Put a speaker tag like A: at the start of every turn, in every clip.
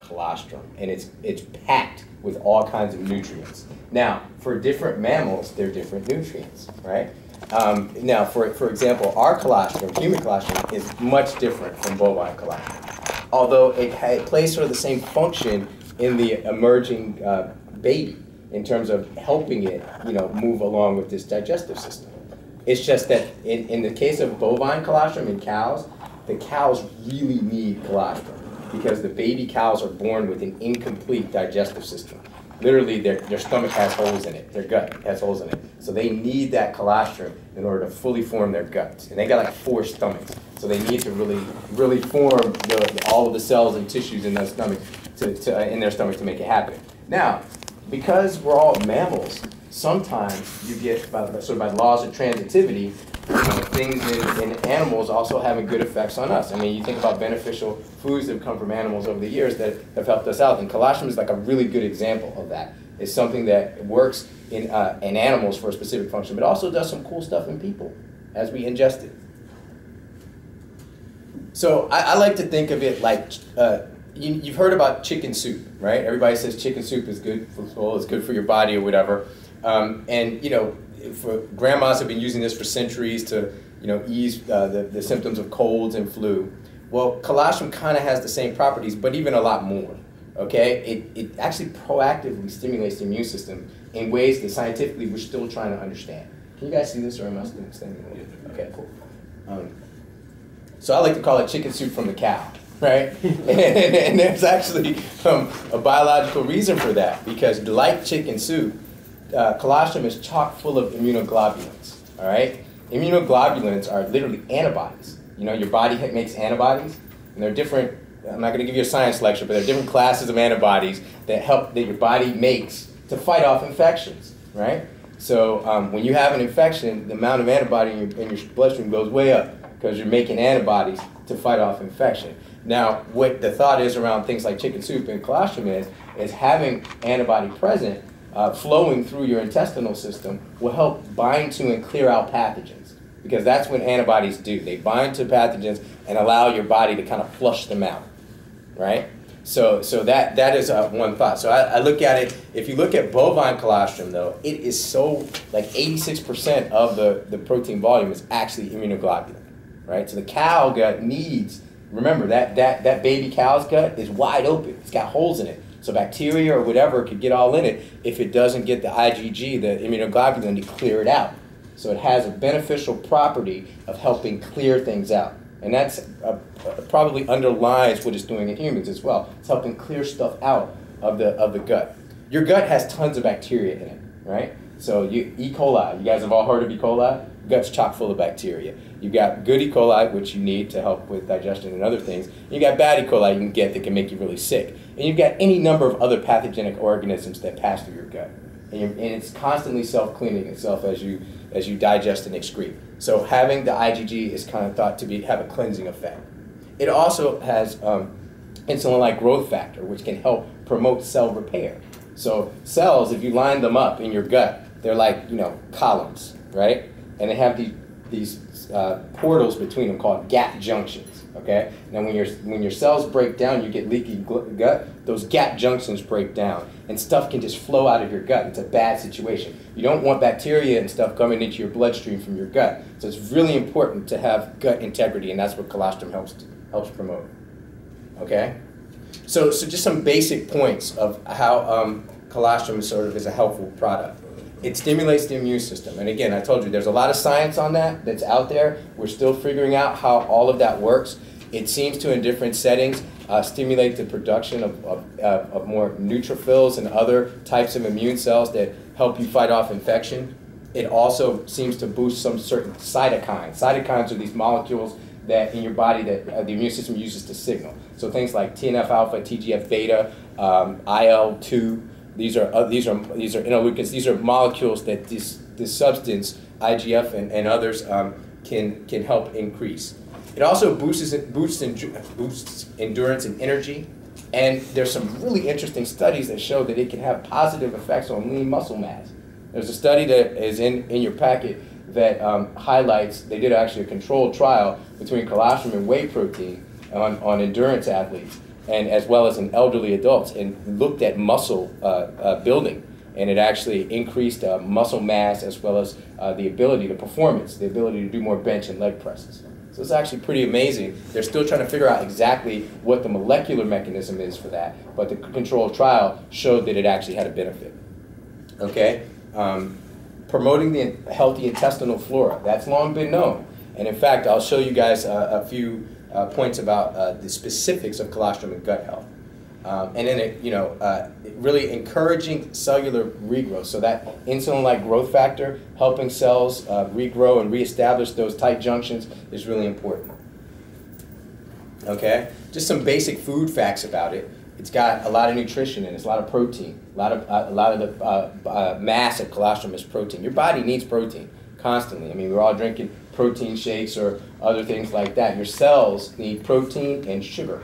A: colostrum, and it's packed with all kinds of nutrients. Now, for different mammals, they're different nutrients, right? Now, for example, our colostrum, human colostrum, is much different from bovine colostrum. Although it plays sort of the same function in the emerging baby in terms of helping it, move along with this digestive system. It's just that in the case of bovine colostrum in cows, the cows really need colostrum because the baby cows are born with an incomplete digestive system. Literally, their stomach has holes in it, their gut has holes in it. So they need that colostrum in order to fully form their guts. And they got like 4 stomachs. So they need to really form all of the cells and tissues in their stomach in their stomachs to make it happen. Now, because we're all mammals, sometimes you get, by laws of transitivity, things in animals also having good effects on us. I mean, you think about beneficial foods that have come from animals over the years that have helped us out, and colostrum is like a really good example of that. It's something that works in animals for a specific function, but also does some cool stuff in people as we ingest it. So I like to think of it like, you've heard about chicken soup, right? Everybody says chicken soup is good for the soul, it's good for your body or whatever. For grandmas have been using this for centuries to, ease the symptoms of colds and flu. Well, colostrum kind of has the same properties, but even a lot more. Okay, it actually proactively stimulates the immune system in ways that scientifically we're still trying to understand. Can you guys see this, or am I still extending it? Okay, cool. So I like to call it chicken soup from the cow, right? and there's actually a biological reason for that, because like chicken soup, colostrum is chock full of immunoglobulins, all right? Immunoglobulins are literally antibodies. Your body makes antibodies, and they're different. I'm not going to give you a science lecture, but there are different classes of antibodies that your body makes to fight off infections, right? So when you have an infection, the amount of antibody in your bloodstream goes way up because you're making antibodies to fight off infection. Now, what the thought is around things like chicken soup and colostrum is having antibody present flowing through your intestinal system will help bind to and clear out pathogens, because that's what antibodies do. They bind to pathogens and allow your body to kind of flush them out, right? So that is one thought. So I look at it, if you look at bovine colostrum though, it is so, like 86% of the protein volume is actually immunoglobulin, right? So the cow gut needs, remember that baby cow's gut is wide open, it's got holes in it. So bacteria or whatever could get all in it if it doesn't get the IgG, the immunoglobulin, to clear it out. So it has a beneficial property of helping clear things out. And that's probably underlies what it's doing in humans as well. It's helping clear stuff out of the gut. Your gut has tons of bacteria in it, right? So E. coli, you guys have all heard of E. coli? Gut's chock full of bacteria. You've got good E. coli, which you need to help with digestion and other things. You got bad E. coli you can get that can make you really sick. And you've got any number of other pathogenic organisms that pass through your gut. And it's constantly self-cleaning itself as you digest and excrete. So having the IgG is kind of thought to have a cleansing effect. It also has insulin-like growth factor, which can help promote cell repair. So cells, if you line them up in your gut, they're like, columns, right? And they have these portals between them called gap junctions. Okay. Now, when your cells break down, you get leaky gut. Those gap junctions break down, and stuff can just flow out of your gut. It's a bad situation. You don't want bacteria and stuff coming into your bloodstream from your gut. So it's really important to have gut integrity, and that's what colostrum helps promote. Okay. So just some basic points of how colostrum is a helpful product. It stimulates the immune system. And again, I told you, there's a lot of science on that's out there. We're still figuring out how all of that works. It seems to, in different settings, stimulate the production of more neutrophils and other types of immune cells that help you fight off infection. It also seems to boost some certain cytokines. Cytokines are these molecules that in your body that the immune system uses to signal. So things like TNF-alpha, TGF-beta, IL-2, these are interleukins. These are molecules that this substance, IGF and others, can help increase. It also boosts endurance and energy. And there's some really interesting studies that show that it can have positive effects on lean muscle mass. There's a study that is in your packet that highlights, they did actually a controlled trial between colostrum and whey protein on endurance athletes. and as well as in elderly adults, and looked at muscle building. And it actually increased muscle mass as well as the ability, the performance, the ability to do more bench and leg presses. So it's actually pretty amazing. They're still trying to figure out exactly what the molecular mechanism is for that, but the controlled trial showed that it actually had a benefit. Okay? Promoting the healthy intestinal flora. That's long been known. And in fact, I'll show you guys a few points about the specifics of colostrum and gut health. And then really encouraging cellular regrowth. So that insulin-like growth factor, helping cells regrow and reestablish those tight junctions, is really important. Okay, just some basic food facts about it. It's got a lot of nutrition in it. It's a lot of protein. A lot of the mass of colostrum is protein. Your body needs protein constantly. I mean, we're all drinking protein shakes or other things like that. Your cells need protein and sugar,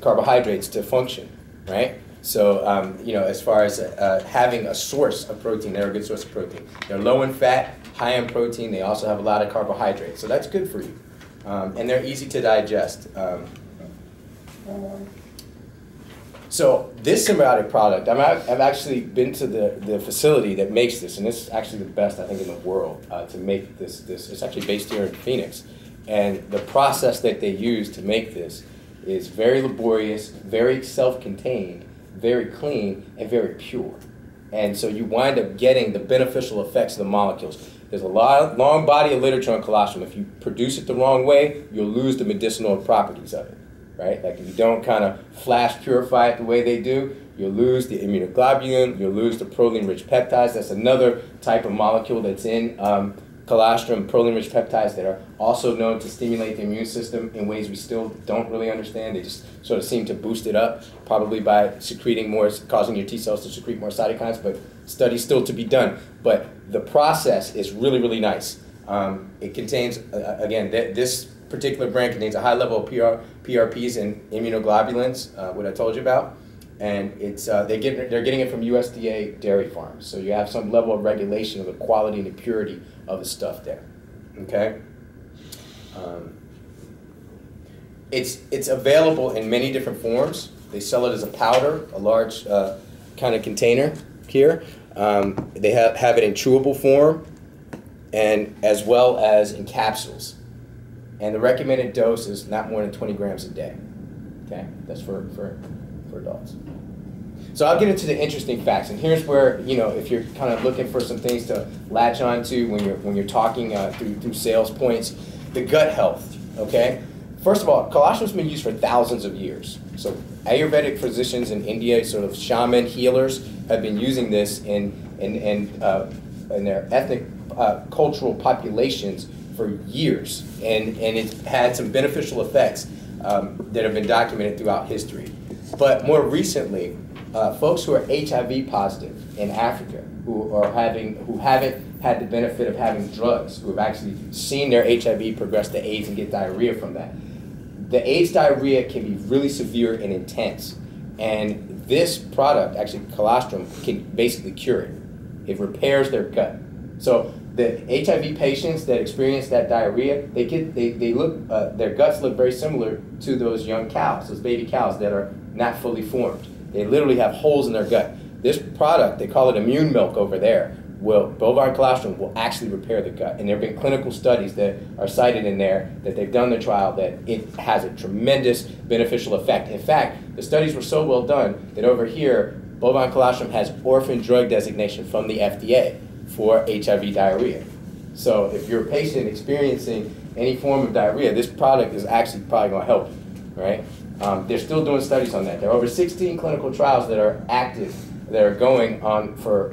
A: carbohydrates to function, right? So, as far as having a source of protein, they're a good source of protein. They're low in fat, high in protein. They also have a lot of carbohydrates, so that's good for you. And they're easy to digest. So this symbiotic product, I've actually been to the facility that makes this, and this is actually the best, I think, in the world to make this. It's actually based here in Phoenix. And the process that they use to make this is very laborious, very self-contained, very clean, and very pure. And so you wind up getting the beneficial effects of the molecules. There's a long body of literature on colostrum. If you produce it the wrong way, you'll lose the medicinal properties of it, right? Like if you don't kind of flash purify it the way they do, you'll lose the immunoglobulin, you'll lose the proline-rich peptides. That's another type of molecule that's in colostrum, proline-rich peptides, that are also known to stimulate the immune system in ways we still don't really understand. They just sort of seem to boost it up, probably by secreting more, causing your T cells to secrete more cytokines, but studies still to be done. But the process is really, really nice. It contains, again, this particular brand contains a high level of PRPs and immunoglobulins, what I told you about. And it's they're getting it from USDA dairy farms. So you have some level of regulation of the quality and the purity of the stuff there. Okay? It's available in many different forms. They sell it as a powder, a large kind of container here. They have it in chewable form, and as well as in capsules. And the recommended dose is not more than 20 grams a day. Okay? That's for adults. So I'll get into the interesting facts, and here's where, if you're kind of looking for some things to latch onto when you're talking through sales points, the gut health. Okay, first of all, colostrum's been used for thousands of years. So Ayurvedic physicians in India, sort of shaman healers, have been using this in their ethnic cultural populations for years, and it's had some beneficial effects that have been documented throughout history. But more recently, folks who are HIV positive in Africa, who haven't had the benefit of having drugs, who have actually seen their HIV progress to AIDS and get diarrhea from that, the AIDS diarrhea can be really severe and intense. And this product, actually colostrum, can basically cure it. It repairs their gut. So the HIV patients that experience that diarrhea, their guts look very similar to those young cows, those baby cows that are not fully formed. They literally have holes in their gut. This product, they call it immune milk over there, bovine colostrum will actually repair the gut. And there have been clinical studies that are cited in there that they've done the trial that it has a tremendous beneficial effect. In fact, the studies were so well done that over here, bovine colostrum has orphan drug designation from the FDA for HIV diarrhea. So if you're a patient experiencing any form of diarrhea, this product is actually probably going to help you, right? They're still doing studies on that. There are over 16 clinical trials that are active, that are going on for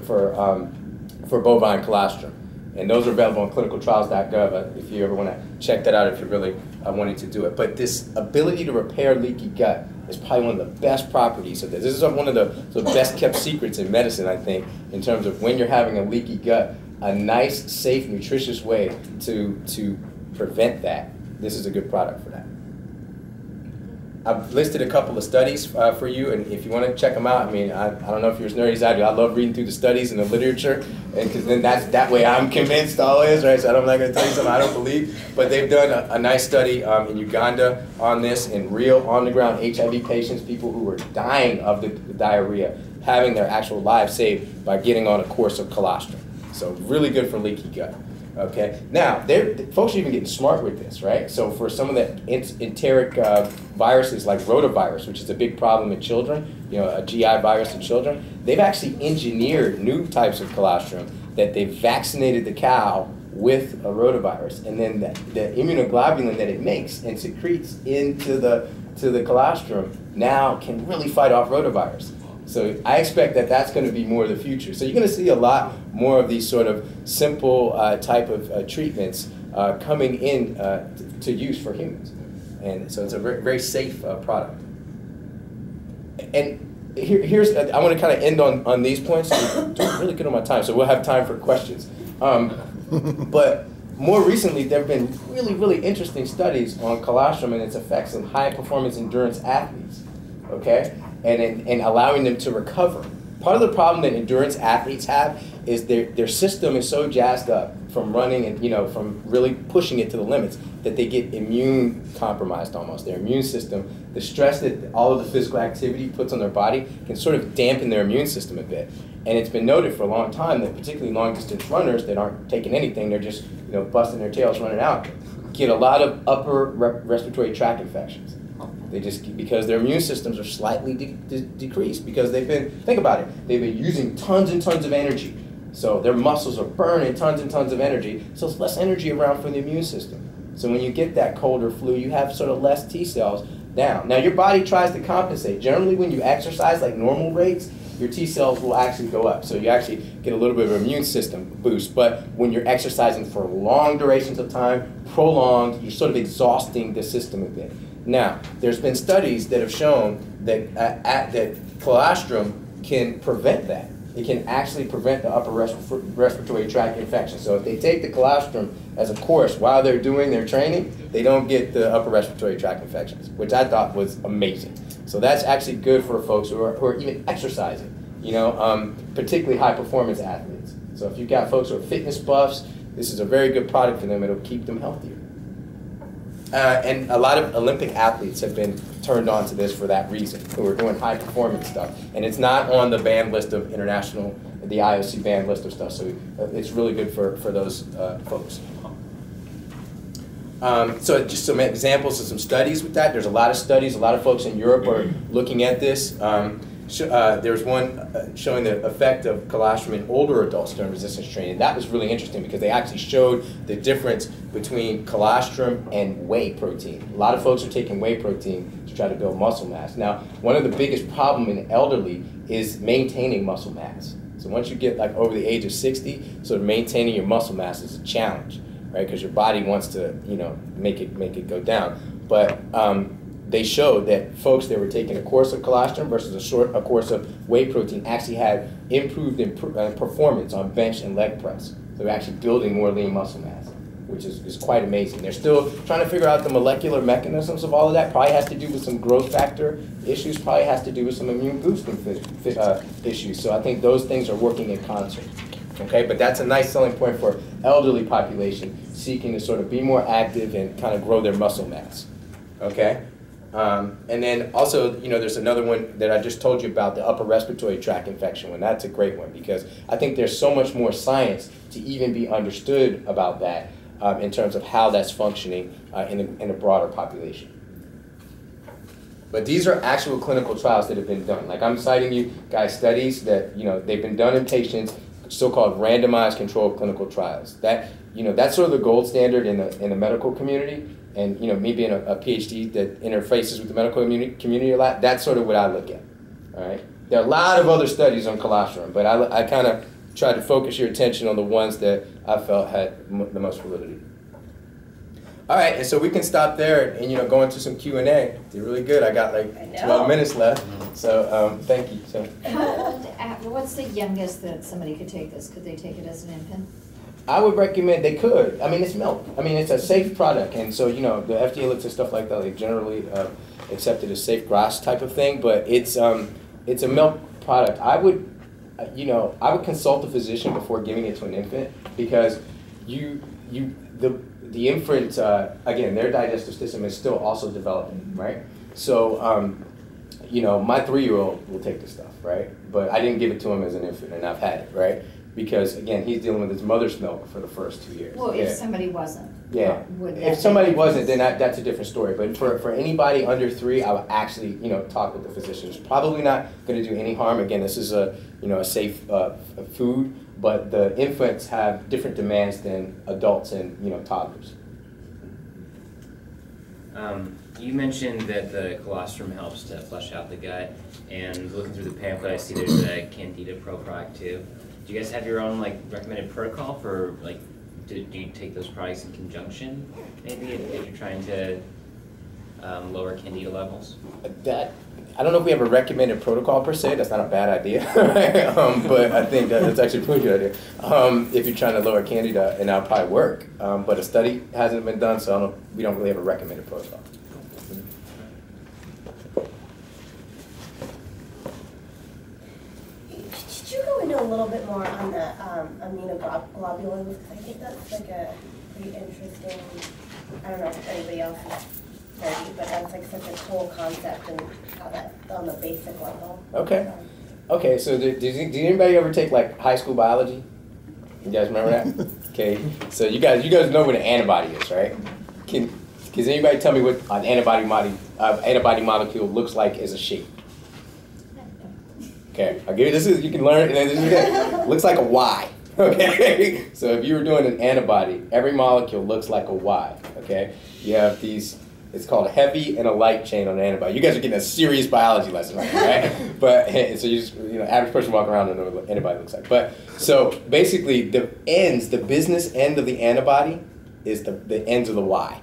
A: bovine colostrum. And those are available on clinicaltrials.gov if you ever want to check that out if you're really wanting to do it. But this ability to repair leaky gut is probably one of the best properties of this. This is one of the best kept secrets in medicine, I think, in terms of when you're having a leaky gut, a nice, safe, nutritious way to prevent that. This is a good product for that. I've listed a couple of studies for you, and if you want to check them out, I mean, I don't know if you're as nerdy as I do. I love reading through the studies and the literature, and because then that way I'm convinced always, right? So I'm not going to tell you something I don't believe. But they've done a nice study in Uganda on this, in real on-the-ground HIV patients, people who were dying of the diarrhea, having their actual lives saved by getting on a course of colostrum. So really good for leaky gut. Okay, now folks are even getting smart with this, right? So for some of the enteric viruses like rotavirus, which is a big problem in children, you know, a GI virus in children, they've actually engineered new types of colostrum that they've vaccinated the cow with a rotavirus, and then the immunoglobulin that it makes and secretes into the colostrum now can really fight off rotavirus. So I expect that that's going to be more of the future. So you're going to see a lot more of these sort of simple type of treatments coming in to use for humans. And so it's a very, very safe product. And here's, I want to kind of end on these points. I'm doing really good on my time, so we'll have time for questions. But more recently, there have been really, really interesting studies on colostrum and its effects in high-performance endurance athletes, okay? And allowing them to recover. Part of the problem that endurance athletes have is their system is so jazzed up from running and, you know, from really pushing it to the limits that they get immune compromised almost. Their immune system, the stress that all of the physical activity puts on their body can sort of dampen their immune system a bit. And it's been noted for a long time that particularly long distance runners that aren't taking anything, they're just, you know, busting their tails running out, get a lot of upper respiratory tract infections. They just, because their immune systems are slightly decreased because they've been, think about it, they've been using tons and tons of energy. So their muscles are burning tons and tons of energy, so it's less energy around for the immune system. So when you get that cold or flu, you have sort of less T cells down. Now your body tries to compensate. Generally when you exercise like normal rates, your T cells will actually go up. So you actually get a little bit of an immune system boost. But when you're exercising for long durations of time, prolonged, you're sort of exhausting the system a bit. Now, there's been studies that have shown that that colostrum can prevent that. It can actually prevent the upper respiratory tract infection. So if they take the colostrum as a course while they're doing their training, they don't get the upper respiratory tract infections, which I thought was amazing. So that's actually good for folks who are even exercising, you know, particularly high performance athletes. So if you've got folks who are fitness buffs, this is a very good product for them. It'll keep them healthier. And a lot of Olympic athletes have been turned on to this for that reason, who are doing high performance stuff. And it's not on the banned list of international, the IOC banned list of stuff, so it's really good for those folks. So just some examples of some studies with that. There's a lot of studies, a lot of folks in Europe are looking at this. There's one showing the effect of colostrum in older adults during resistance training. That was really interesting because they actually showed the difference between colostrum and whey protein. A lot of folks are taking whey protein to try to build muscle mass. Now, one of the biggest problems in the elderly is maintaining muscle mass. So once you get like over the age of 60, sort of maintaining your muscle mass is a challenge, right? Because your body wants to, you know, make it go down. But they showed that folks that were taking a course of colostrum versus a course of whey protein actually had improved performance on bench and leg press. So they're actually building more lean muscle mass, which is quite amazing. They're still trying to figure out the molecular mechanisms of all of that. Probably has to do with some growth factor issues, probably has to do with some immune boosting issues. So I think those things are working in concert. Okay, but that's a nice selling point for elderly population seeking to sort of be more active and kind of grow their muscle mass. Okay? And then also, you know, there's another one that I just told you about, the upper respiratory tract infection one. That's a great one because I think there's so much more science to even be understood about that in terms of how that's functioning in a broader population. But these are actual clinical trials that have been done. Like I'm citing you guys studies that, you know, they've been done in patients, so-called randomized controlled clinical trials. That, you know, that's sort of the gold standard in the medical community. And, you know, me being a PhD that interfaces with the medical community a lot, that's sort of what I look at, all right? There are a lot of other studies on colostrum, but I kind of tried to focus your attention on the ones that I felt had the most validity. All right, and so we can stop there and, you know, go into some Q&A. Did really good. I got like 12 minutes left, so thank you. So.
B: What's the youngest that somebody could take this? Could they take it as an infant?
A: I would recommend they could. I mean, it's milk. I mean, it's a safe product, and so you know the FDA looks at stuff like that. They generally accept it as safe grass type of thing, but it's a milk product. I would, I would consult a physician before giving it to an infant because the infant again, their digestive system is still also developing, right? So my 3-year-old will take this stuff, right? But I didn't give it to him as an infant, and I've had it, right? Because again, he's dealing with his mother's milk for the first 2 years.
B: Well, if somebody wasn't.
A: Yeah. If somebody wasn't, then that's a different story. But for anybody under 3, I would actually, talk with the physician. It's probably not going to do any harm. Again, this is a safe food, but the infants have different demands than adults and, toddlers.
C: You mentioned that the colostrum helps to flush out the gut, and looking through the pamphlet, I see there's a Candida prophylactic too. Do you guys have your own recommended protocol for do you take those products in conjunction maybe if you're trying to lower Candida levels?
A: I don't know if we have a recommended protocol per se. That's not a bad idea, but I think that's actually a pretty good idea. If you're trying to lower Candida, and that'll probably work. But a study hasn't been done, so we don't really have a recommended protocol.
D: Could you go into a little bit more on the immunoglobulins? Because I think that's a pretty interesting. I don't know if anybody else is nerdy, but that's such a cool concept and how that on the basic level.
A: Okay. Okay. So did anybody ever take high school biology? You guys remember that? Okay. So you guys know what an antibody is, right? Can anybody tell me what an antibody molecule looks like as a shape? Okay, I'll give you this. You can learn. It looks like a Y. Okay, so if you were doing an antibody, every molecule looks like a Y. Okay, you have these. It's called a heavy and a light chain on an antibody. You guys are getting a serious biology lesson right now, right? But so you just average person walking around and know what an antibody looks like. But so basically, the business end of the antibody is the ends of the Y.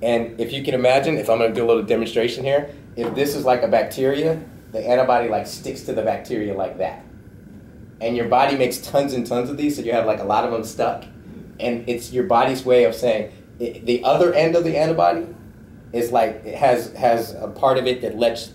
A: And if you can imagine, if I'm going to do a little demonstration here, if this is like a bacteria, the antibody sticks to the bacteria like that. And your body makes tons and tons of these, so you have a lot of them stuck. And it's your body's way of saying, the other end of the antibody is it has a part of it that lets